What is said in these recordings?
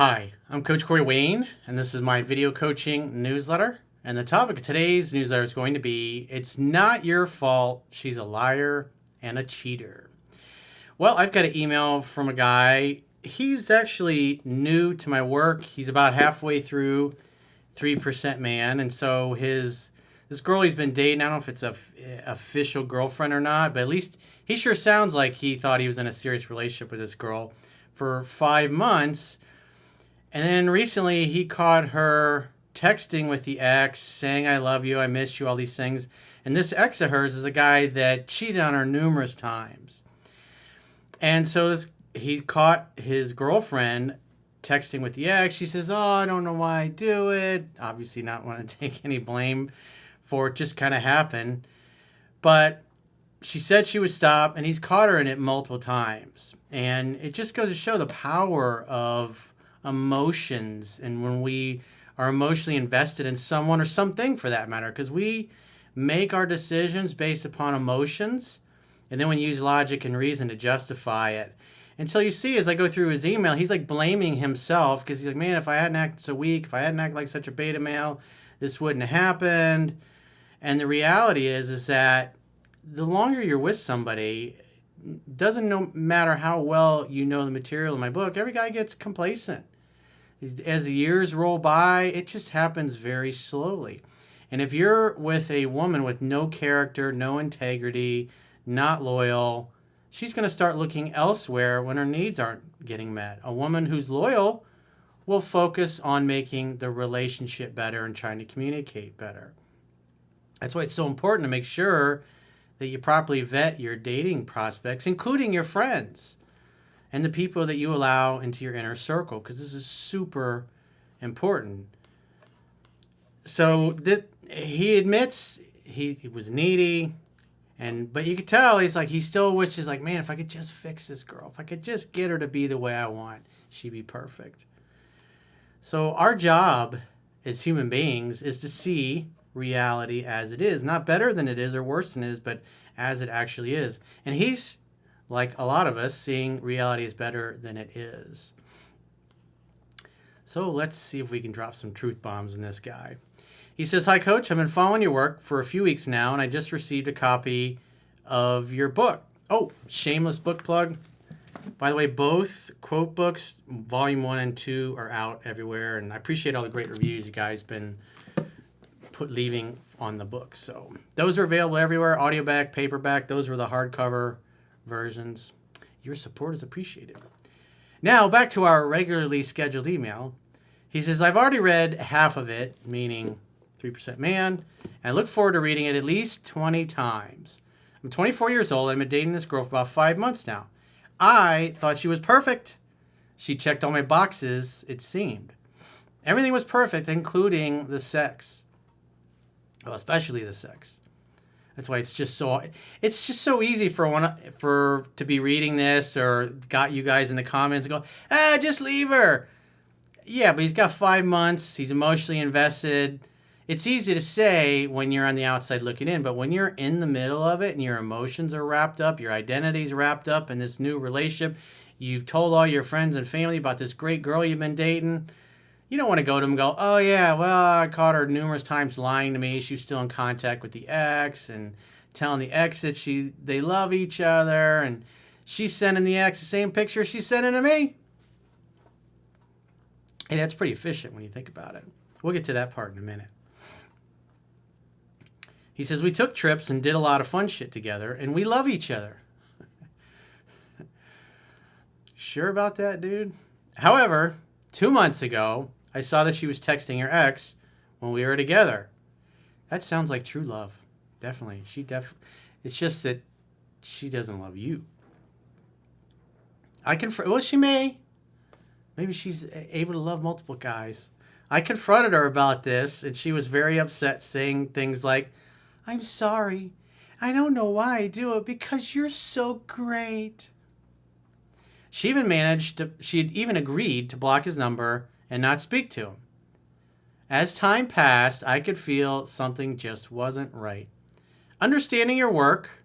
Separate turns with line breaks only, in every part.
Hi, I'm Coach Corey Wayne, and this is my video coaching newsletter. And the topic of today's newsletter is going to be, it's not your fault she's a liar and a cheater. Well, I've got an email from a guy. He's actually new to my work. He's about halfway through 3% Man. And so this girl he's been dating, I don't know if it's a official girlfriend or not, but at least he sure sounds like he thought he was in a serious relationship with this girl for 5 months. And then recently he caught her texting with the ex, saying, I love you, I miss you, all these things. And this ex of hers is a guy that cheated on her numerous times. And so he caught his girlfriend texting with the ex. She says, I don't know why I do it. Obviously not want to take any blame for it, just kind of happened. But she said she would stop, and he's caught her in it multiple times. And it just goes to show the power of emotions, and when we are emotionally invested in someone or something for that matter, because we make our decisions based upon emotions, and then we use logic and reason to justify it. And so you see, as I go through his email, he's like blaming himself, because he's like, man, if I hadn't acted so weak, if I hadn't acted like such a beta male, this wouldn't have happened. And the reality is that the longer you're with somebody, doesn't no matter how well you know the material in my book, every guy gets complacent. As the years roll by, it just happens very slowly. And if you're with a woman with no character, no integrity, not loyal, she's going to start looking elsewhere when her needs aren't getting met. A woman who's loyal will focus on making the relationship better and trying to communicate better. That's why it's so important to make sure that you properly vet your dating prospects, including your friends and the people that you allow into your inner circle, because this is super important. So he admits he was needy, but you could tell he still wishes, like, man, if I could just fix this girl, if I could just get her to be the way I want, she'd be perfect. So our job as human beings is to see reality as it is, not better than it is or worse than it is, but as it actually is. And he's, like a lot of us, seeing reality is better than it is. So let's see if we can drop some truth bombs in this guy. He says, hi, Coach. I've been following your work for a few weeks now, and I just received a copy of your book. Oh, shameless book plug. By the way, both quote books, volume 1 and 2, are out everywhere, and I appreciate all the great reviews you guys been leaving on the book. So those are available everywhere, audioback, paperback. Those were the hardcover versions. Your support is appreciated. Now back to our regularly scheduled email. He says, I've already read half of it, meaning 3% Man, and I look forward to reading it at least 20 times. I'm 24 years old. I've been dating this girl for about 5 months now. I thought she was perfect. She checked all my boxes, it seemed. Everything was perfect, including the sex. Well, especially the sex. That's why it's just so easy to be reading this, or got you guys in the comments and go, just leave her. Yeah, but he's got 5 months. He's emotionally invested. It's easy to say when you're on the outside looking in, but when you're in the middle of it and your emotions are wrapped up, your identity's wrapped up in this new relationship, you've told all your friends and family about this great girl you've been dating, you don't want to go to them and go, oh, yeah, well, I caught her numerous times lying to me. She was still in contact with the ex and telling the ex that they love each other, and she's sending the ex the same picture she's sending to me. Hey, that's pretty efficient when you think about it. We'll get to that part in a minute. He says, we took trips and did a lot of fun shit together, and we love each other. Sure about that, dude? However, 2 months ago, I saw that she was texting her ex when we were together. That sounds like true love. Definitely. It's just that she doesn't love you. She may. Maybe she's able to love multiple guys. I confronted her about this, and she was very upset, saying things like, I'm sorry. I don't know why I do it, because you're so great. She had even agreed to block his number and not speak to him. As time passed, I could feel something just wasn't right. Understanding your work,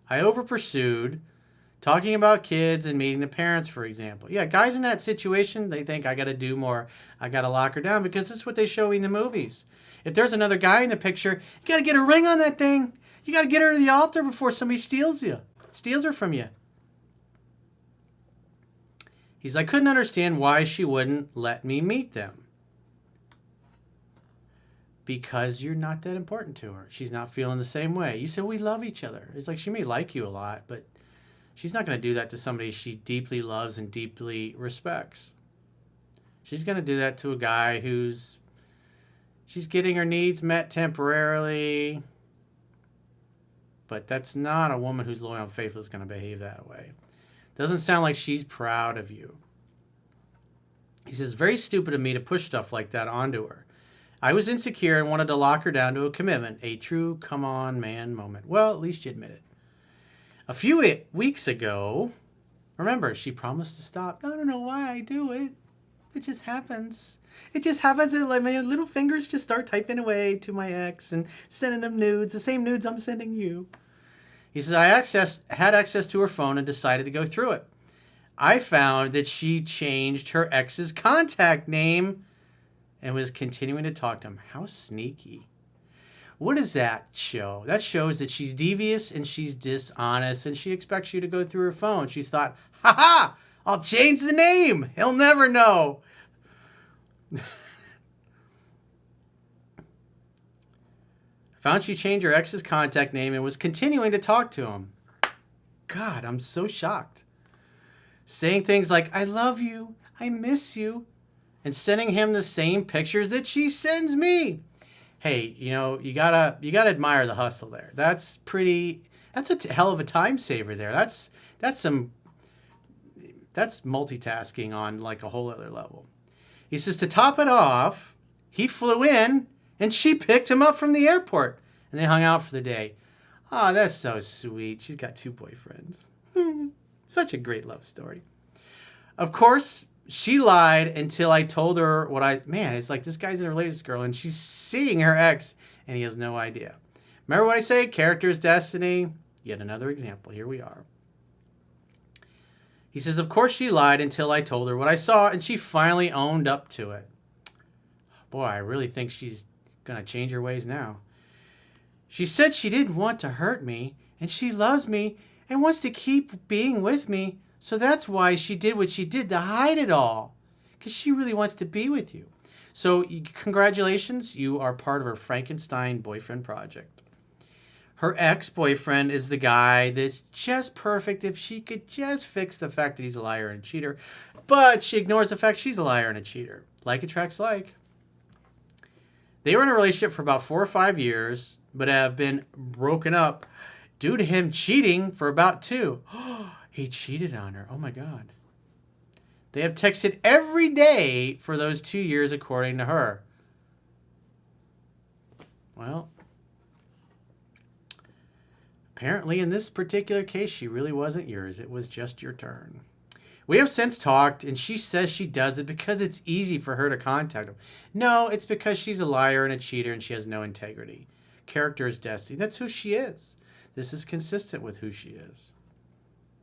I overpursued Talking about kids and meeting the parents, for example. Yeah, guys in that situation, they think I got to do more. I got to lock her down because this is what they show in the movies. If there's another guy in the picture, you got to get a ring on that thing. You got to get her to the altar before somebody steals her from you. I couldn't understand why she wouldn't let me meet them. Because you're not that important to her. She's not feeling the same way. You said we love each other. It's like she may like you a lot, but she's not going to do that to somebody she deeply loves and deeply respects. She's going to do that to a guy she's getting her needs met temporarily. But that's not a woman who's loyal and faithful is going to behave that way. Doesn't sound like she's proud of you. He says, very stupid of me to push stuff like that onto her. I was insecure and wanted to lock her down to a commitment. A true come on man moment. Well, at least you admit it. A few weeks ago, remember, she promised to stop. I don't know why I do it. It just happens. It just happens that like my little fingers just start typing away to my ex and sending them nudes, the same nudes I'm sending you. He says, I had access to her phone and decided to go through it. I found that she changed her ex's contact name and was continuing to talk to him. How sneaky. What does that show? That shows that she's devious and she's dishonest and she expects you to go through her phone. She's thought, ha, I'll change the name. He'll never know. Found she changed her ex's contact name and was continuing to talk to him. God, I'm so shocked. Saying things like, I love you, I miss you, and sending him the same pictures that she sends me. Hey, you gotta admire the hustle there. That's a hell of a time saver there. That's multitasking on like a whole other level. He says to top it off, he flew in and she picked him up from the airport and they hung out for the day. Oh, that's so sweet. She's got 2 boyfriends. Such a great love story. Of course, she lied until I told her it's like this guy's in a relationship with this girl and she's seeing her ex and he has no idea. Remember what I say? Character is destiny. Yet another example. Here we are. He says, of course she lied until I told her what I saw and she finally owned up to it. Boy, I really think she's going to change her ways now. She said she didn't want to hurt me and she loves me and wants to keep being with me. So that's why she did what she did to hide it all. Because she really wants to be with you. So congratulations, you are part of her Frankenstein boyfriend project. Her ex-boyfriend is the guy that's just perfect if she could just fix the fact that he's a liar and a cheater. But she ignores the fact she's a liar and a cheater. Like attracts like. They were in a relationship for about 4 or 5 years, but have been broken up due to him cheating for about 2. He cheated on her. Oh my God. They have texted every day for those 2 years, according to her. Well, apparently in this particular case, she really wasn't yours. It was just your turn. We have since talked, and she says she does it because it's easy for her to contact him. No, it's because she's a liar and a cheater and she has no integrity. Character is destiny. That's who she is. This is consistent with who she is.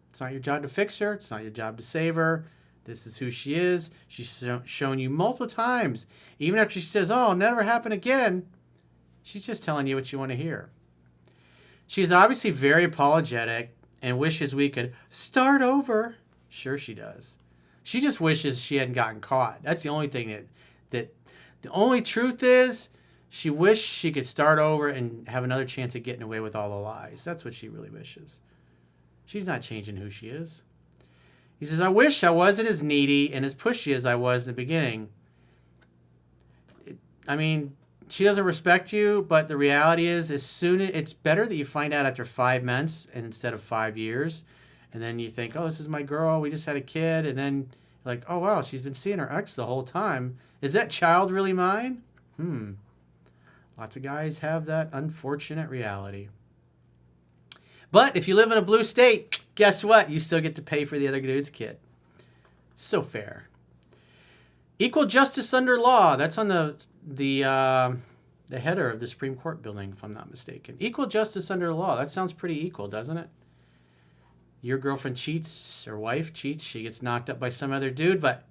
It's not your job to fix her. It's not your job to save her. This is who she is. She's shown you multiple times. Even after she says, oh, it'll never happen again, she's just telling you what you want to hear. She's obviously very apologetic and wishes we could start over. Sure she does. She just wishes she hadn't gotten caught. That's the only thing that the only truth is she wished she could start over and have another chance at getting away with all the lies. That's what she really wishes. She's not changing who she is. He says, I wish I wasn't as needy and as pushy as I was in the beginning. She doesn't respect you, but the reality is it's better that you find out after 5 months instead of 5 years. And then you think, oh, this is my girl. We just had a kid. And then like, oh, wow, she's been seeing her ex the whole time. Is that child really mine? Lots of guys have that unfortunate reality. But if you live in a blue state, guess what? You still get to pay for the other dude's kid. It's so fair. Equal justice under law. That's on the header of the Supreme Court building, if I'm not mistaken. Equal justice under law. That sounds pretty equal, doesn't it? Your girlfriend cheats, or wife cheats, she gets knocked up by some other dude, but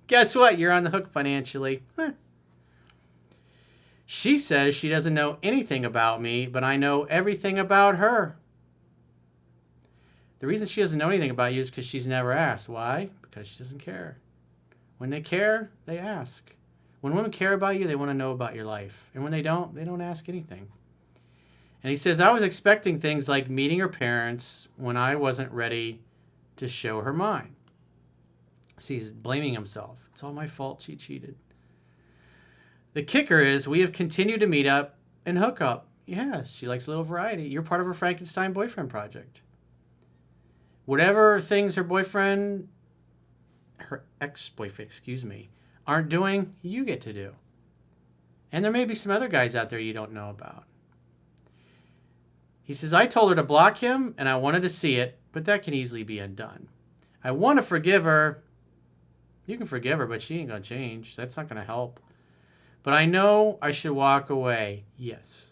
guess what? You're on the hook financially. She says she doesn't know anything about me, but I know everything about her. The reason she doesn't know anything about you is because she's never asked. Why? Because she doesn't care. When they care, they ask. When women care about you, they want to know about your life. And when they don't ask anything. And he says, I was expecting things like meeting her parents when I wasn't ready to show her mine. See, he's blaming himself. It's all my fault. She cheated. The kicker is we have continued to meet up and hook up. Yeah, she likes a little variety. You're part of her Frankenstein boyfriend project. Whatever things her ex-boyfriend, aren't doing, you get to do. And there may be some other guys out there you don't know about. He says, I told her to block him, and I wanted to see it, but that can easily be undone. I want to forgive her. You can forgive her, but she ain't going to change. That's not going to help. But I know I should walk away. Yes.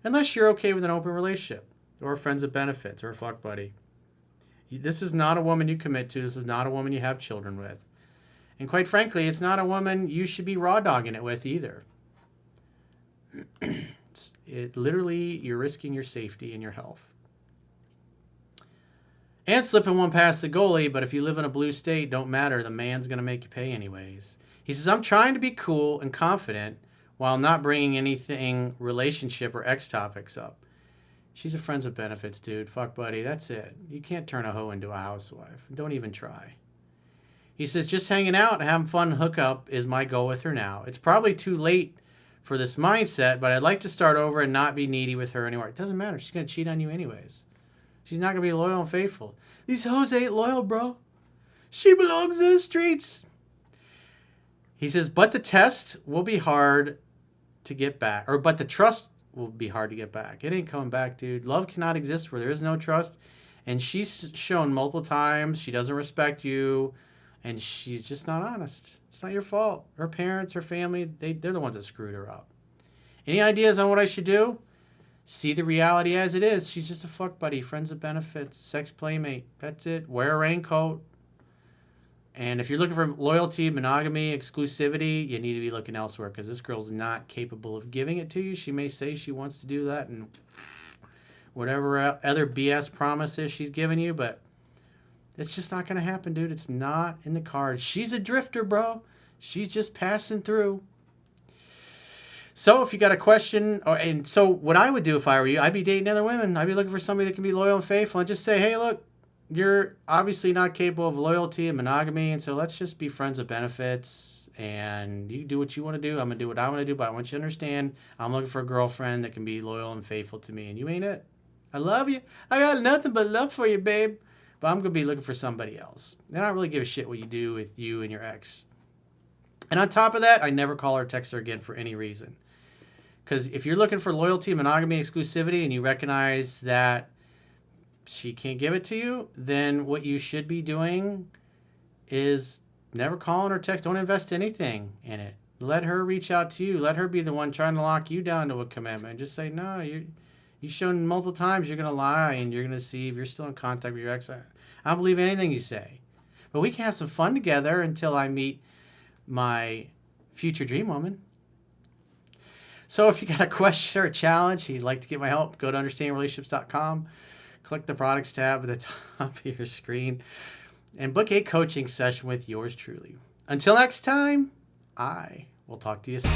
Unless you're okay with an open relationship, or friends of benefits, or a fuck buddy. This is not a woman you commit to. This is not a woman you have children with. And quite frankly, it's not a woman you should be raw dogging it with either. Literally, you're risking your safety and your health. And slipping one past the goalie, but if you live in a blue state, don't matter. The man's going to make you pay anyways. He says, I'm trying to be cool and confident while not bringing anything relationship or ex topics up. She's a friends with benefits, dude. Fuck buddy, that's it. You can't turn a hoe into a housewife. Don't even try. He says, just hanging out and having fun hookup is my goal with her now. It's probably too late for this mindset, but I'd like to start over and not be needy with her anymore. It doesn't matter. She's going to cheat on you anyways. She's not going to be loyal and faithful. These hoes ain't loyal, bro. She belongs in the streets. He says, but the test will be hard to get back. But the trust will be hard to get back. It ain't coming back, dude. Love cannot exist where there is no trust. And she's shown multiple times she doesn't respect you. And she's just not honest. It's not your fault. Her parents, her family, they're the ones that screwed her up. Any ideas on what I should do? See the reality as it is. She's just a fuck buddy, friends of benefits, sex playmate. That's it. Wear a raincoat. And if you're looking for loyalty, monogamy, exclusivity, you need to be looking elsewhere because this girl's not capable of giving it to you. She may say she wants to do that and whatever other BS promises she's giving you, but it's just not going to happen, dude. It's not in the cards. She's a drifter, bro. She's just passing through. So if you got a question, so what I would do if I were you, I'd be dating other women. I'd be looking for somebody that can be loyal and faithful and just say, hey, look, you're obviously not capable of loyalty and monogamy, and so let's just be friends with benefits, and you do what you want to do. I'm going to do what I want to do, but I want you to understand I'm looking for a girlfriend that can be loyal and faithful to me, and you ain't it. I love you. I got nothing but love for you, babe, but I'm going to be looking for somebody else. And I don't really give a shit what you do with you and your ex. And on top of that, I never call her or text her again for any reason. Because if you're looking for loyalty, monogamy, exclusivity, and you recognize that she can't give it to you, then what you should be doing is never calling or text. Don't invest anything in it. Let her reach out to you. Let her be the one trying to lock you down to a commitment. Just say, no, you've shown multiple times you're going to lie and you're going to see if you're still in contact with your ex. I don't believe anything you say. But we can have some fun together until I meet my future dream woman. So if you got a question or a challenge, you'd like to get my help, go to understandingrelationships.com. Click the products tab at the top of your screen and book a coaching session with yours truly. Until next time, I will talk to you soon.